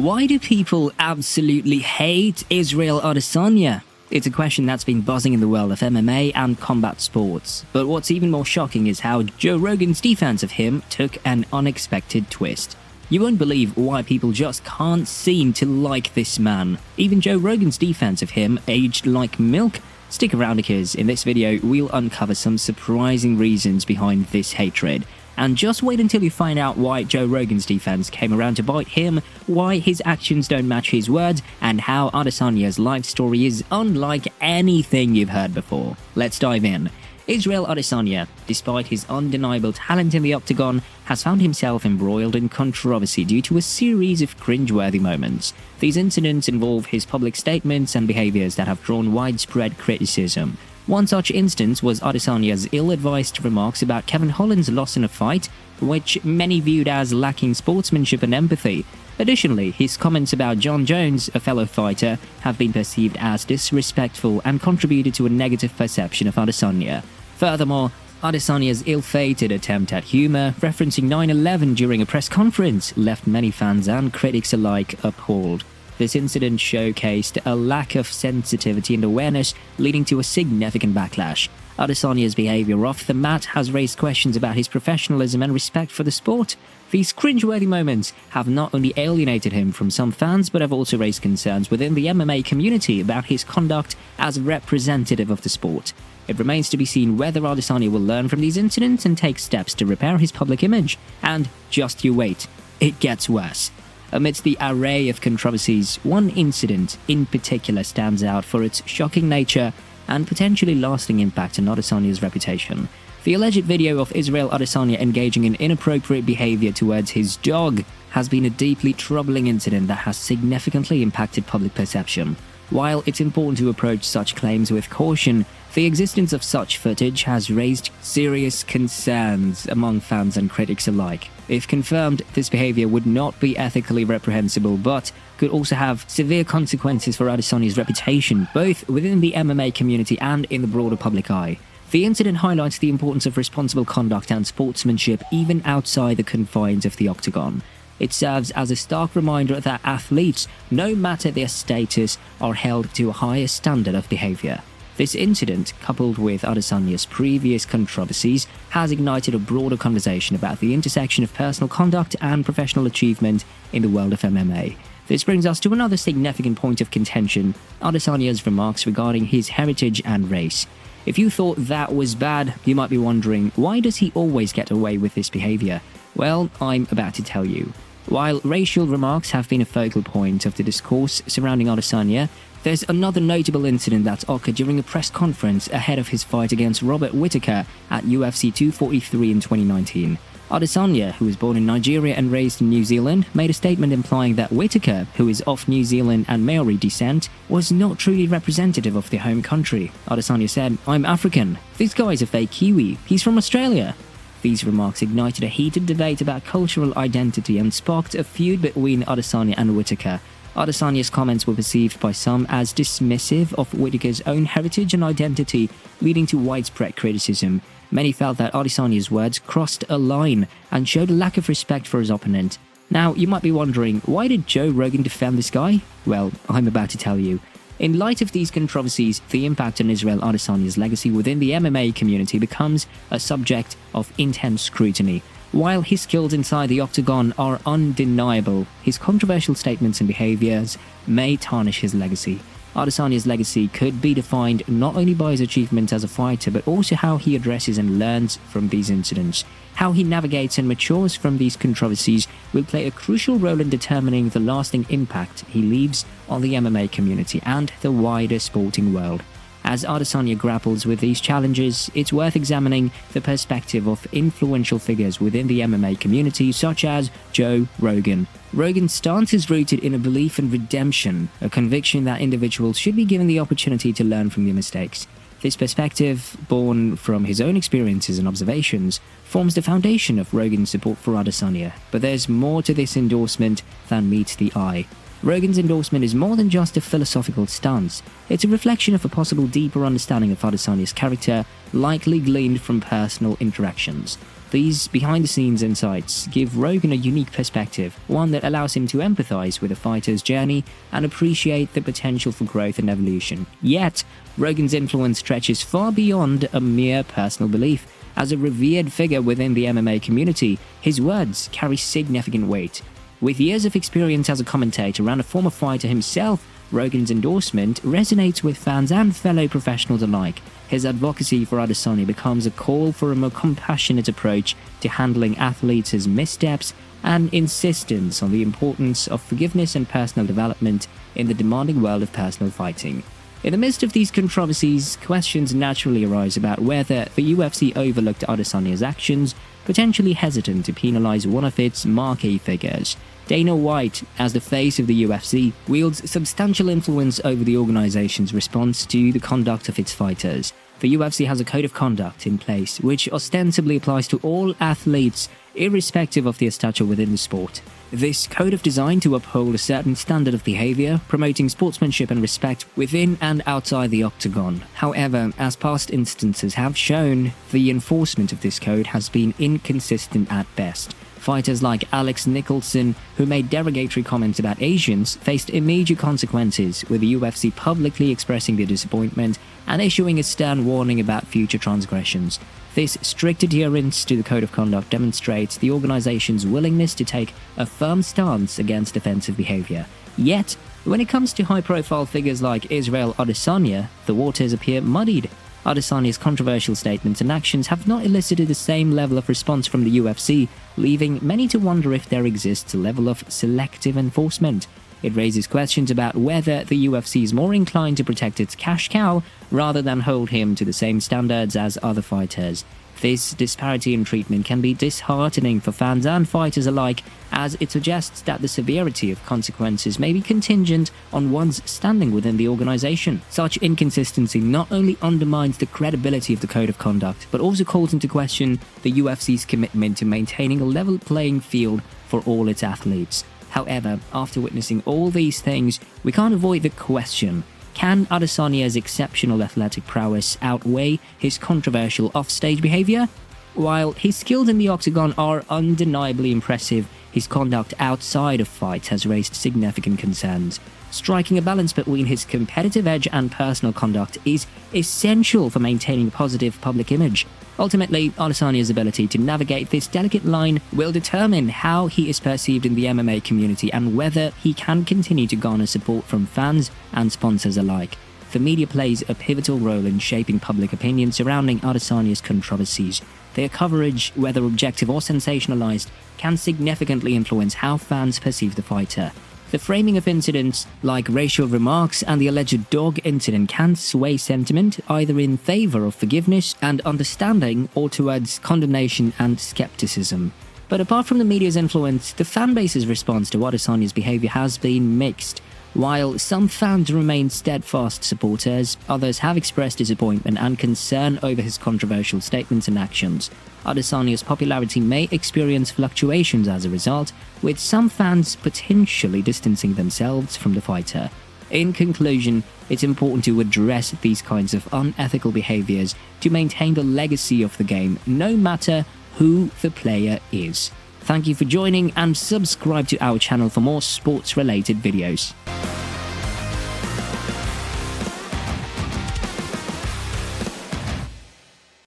Why do people absolutely hate Israel Adesanya? It's a question that's been buzzing in the world of MMA and combat sports. But what's even more shocking is how Joe Rogan's defense of him took an unexpected twist. You won't believe why people just can't seem to like this man. Even Joe Rogan's defense of him aged like milk. Stick around because in this video we'll uncover some surprising reasons behind this hatred. And just wait until you find out why Joe Rogan's defense came around to bite him, why his actions don't match his words, and how Adesanya's life story is unlike anything you've heard before. Let's dive in. Israel Adesanya, despite his undeniable talent in the octagon, has found himself embroiled in controversy due to a series of cringeworthy moments. These incidents involve his public statements and behaviors that have drawn widespread criticism. One such instance was Adesanya's ill-advised remarks about Kevin Holland's loss in a fight, which many viewed as lacking sportsmanship and empathy. Additionally, his comments about John Jones, a fellow fighter, have been perceived as disrespectful and contributed to a negative perception of Adesanya. Furthermore, Adesanya's ill-fated attempt at humor, referencing 9/11 during a press conference, left many fans and critics alike appalled. This incident showcased a lack of sensitivity and awareness, leading to a significant backlash. Adesanya's behavior off the mat has raised questions about his professionalism and respect for the sport. These cringeworthy moments have not only alienated him from some fans, but have also raised concerns within the MMA community about his conduct as a representative of the sport. It remains to be seen whether Adesanya will learn from these incidents and take steps to repair his public image. And just you wait, it gets worse. Amidst the array of controversies, one incident in particular stands out for its shocking nature and potentially lasting impact on Adesanya's reputation. The alleged video of Israel Adesanya engaging in inappropriate behavior towards his dog has been a deeply troubling incident that has significantly impacted public perception. While it's important to approach such claims with caution, the existence of such footage has raised serious concerns among fans and critics alike. If confirmed, this behavior would not be ethically reprehensible, but could also have severe consequences for Adesanya's reputation, both within the MMA community and in the broader public eye. The incident highlights the importance of responsible conduct and sportsmanship even outside the confines of the octagon. It serves as a stark reminder that athletes, no matter their status, are held to a higher standard of behavior. This incident, coupled with Adesanya's previous controversies, has ignited a broader conversation about the intersection of personal conduct and professional achievement in the world of MMA. This brings us to another significant point of contention: Adesanya's remarks regarding his heritage and race. If you thought that was bad, you might be wondering, why does he always get away with this behavior? Well, I'm about to tell you. While racial remarks have been a focal point of the discourse surrounding Adesanya, there's another notable incident that occurred during a press conference ahead of his fight against Robert Whittaker at UFC 243 in 2019. Adesanya, who was born in Nigeria and raised in New Zealand, made a statement implying that Whittaker, who is of New Zealand and Maori descent, was not truly representative of their home country. Adesanya said, "I'm African. This guy's a fake Kiwi. He's from Australia." These remarks ignited a heated debate about cultural identity and sparked a feud between Adesanya and Whittaker. Adesanya's comments were perceived by some as dismissive of Whittaker's own heritage and identity, leading to widespread criticism. Many felt that Adesanya's words crossed a line and showed a lack of respect for his opponent. Now, you might be wondering, why did Joe Rogan defend this guy? Well, I'm about to tell you. In light of these controversies, the impact on Israel Adesanya's legacy within the MMA community becomes a subject of intense scrutiny. While his skills inside the octagon are undeniable, his controversial statements and behaviors may tarnish his legacy. Adesanya's legacy could be defined not only by his achievements as a fighter, but also how he addresses and learns from these incidents. How he navigates and matures from these controversies will play a crucial role in determining the lasting impact he leaves on the MMA community and the wider sporting world. As Adesanya grapples with these challenges, it's worth examining the perspective of influential figures within the MMA community, such as Joe Rogan. Rogan's stance is rooted in a belief in redemption, a conviction that individuals should be given the opportunity to learn from their mistakes. This perspective, born from his own experiences and observations, forms the foundation of Rogan's support for Adesanya. But there's more to this endorsement than meets the eye. Rogan's endorsement is more than just a philosophical stance. It's a reflection of a possible deeper understanding of Adesanya's character, likely gleaned from personal interactions. These behind-the-scenes insights give Rogan a unique perspective, one that allows him to empathize with a fighter's journey and appreciate the potential for growth and evolution. Yet, Rogan's influence stretches far beyond a mere personal belief. As a revered figure within the MMA community, his words carry significant weight. With years of experience as a commentator and a former fighter himself, Rogan's endorsement resonates with fans and fellow professionals alike. His advocacy for Adesanya becomes a call for a more compassionate approach to handling athletes' missteps and insistence on the importance of forgiveness and personal development in the demanding world of personal fighting. In the midst of these controversies, questions naturally arise about whether the UFC overlooked Adesanya's actions, potentially hesitant to penalize one of its marquee figures. Dana White, as the face of the UFC, wields substantial influence over the organization's response to the conduct of its fighters. The UFC has a code of conduct in place which ostensibly applies to all athletes, irrespective of their stature within the sport. This code is designed to uphold a certain standard of behavior, promoting sportsmanship and respect within and outside the octagon. However, as past instances have shown, the enforcement of this code has been inconsistent at best. Fighters like Alex Nicholson, who made derogatory comments about Asians, faced immediate consequences, with the UFC publicly expressing their disappointment and issuing a stern warning about future transgressions. This strict adherence to the code of conduct demonstrates the organization's willingness to take a firm stance against offensive behavior. Yet, when it comes to high-profile figures like Israel Adesanya, the waters appear muddied. Adesanya's controversial statements and actions have not elicited the same level of response from the UFC, leaving many to wonder if there exists a level of selective enforcement. It raises questions about whether the UFC is more inclined to protect its cash cow rather than hold him to the same standards as other fighters. This disparity in treatment can be disheartening for fans and fighters alike, as it suggests that the severity of consequences may be contingent on one's standing within the organization. Such inconsistency not only undermines the credibility of the code of conduct, but also calls into question the UFC's commitment to maintaining a level playing field for all its athletes. However, after witnessing all these things, we can't avoid the question: can Adesanya's exceptional athletic prowess outweigh his controversial offstage behavior? While his skills in the octagon are undeniably impressive, his conduct outside of fights has raised significant concerns. Striking a balance between his competitive edge and personal conduct is essential for maintaining a positive public image. Ultimately, Adesanya's ability to navigate this delicate line will determine how he is perceived in the MMA community and whether he can continue to garner support from fans and sponsors alike. The media plays a pivotal role in shaping public opinion surrounding Adesanya's controversies. Their coverage, whether objective or sensationalized, can significantly influence how fans perceive the fighter. The framing of incidents, like racial remarks and the alleged dog incident, can sway sentiment either in favor of forgiveness and understanding or towards condemnation and skepticism. But apart from the media's influence, the fanbase's response to Adesanya's behavior has been mixed. While some fans remain steadfast supporters, others have expressed disappointment and concern over his controversial statements and actions. Adesanya's popularity may experience fluctuations as a result, with some fans potentially distancing themselves from the fighter. In conclusion, it's important to address these kinds of unethical behaviors to maintain the legacy of the game, no matter who the player is. Thank you for joining, and subscribe to our channel for more sports-related videos.